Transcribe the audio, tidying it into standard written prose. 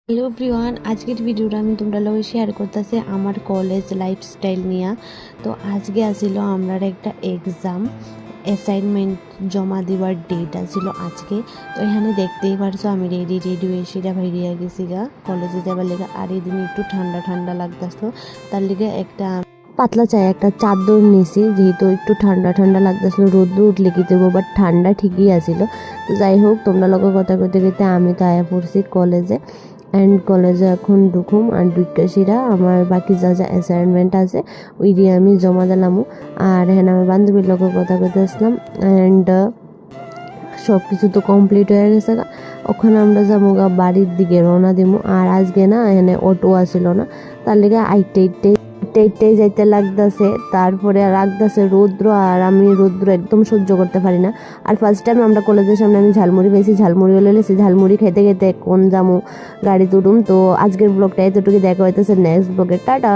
Hello everyone, আজকের ভিডিওটা আমি তোমরা লগে শেয়ার করতেছি আমার কলেজ লাইফস্টাইল নিয়ে। তো আজকে আসিল আমরা একটা এক্সাম অ্যাসাইনমেন্ট জমা দেওয়ার ডেট আছিল আজকে। তো এখানে দেখতেই পারছো আমি রেডি হয়ে সেটা বাইরিয়া গেছি গা কলেজে যাবার লেগে। আর এই দিন একটু ঠান্ডা ঠান্ডা লাগতেছিল, তার লিগে একটা পাতলা চায় একটা চাদর নিছি, যেহেতু একটু ঠান্ডা ঠান্ডা লাগতেছিল। রোদ্র উঠলে কি দেবো, বাট ঠান্ডা ঠিকই আছিল। তো যাই হোক, তোমরা লোকের কথা কইতে কইতে আমি তো আয়া পড়ছি কলেজে। অ্যান্ড কলেজে এখন ঢুকুম আর ঢুকেছিরা আমার বাকি যা যা অ্যাসাইনমেন্ট আছে ওই দিয়ে আমি জমা দিলাম। আর হ্যাঁ, আমার বান্ধবীর লোকের কথা কইতে আসলাম। অ্যান্ড সব কিছু তো কমপ্লিট হয়ে গেছে। ওখানে আমরা যাবো গা বাড়ির দিকে রওনা দিমু। আর আজকে না এখানে অটো আসিল না, তার লেগে আইটেই যাইতে লাগতেছে। তারপরে লাগতেছে রৌদ্র, আর আমি রৌদ্র একদম সহ্য করতে পারি না। আর ফার্স্ট টাইম আমরা কলেজের সামনে আমি ঝালমুড়ি পেয়েছি, ঝালমুড়িও লেছি। ঝালমুড়ি খেতে খেতে কোন যামু গাড়ি তুলুম। তো আজকের ব্লগটা এতটুকু দেখা হইতেছে, নেক্সট ব্লগে টাটা।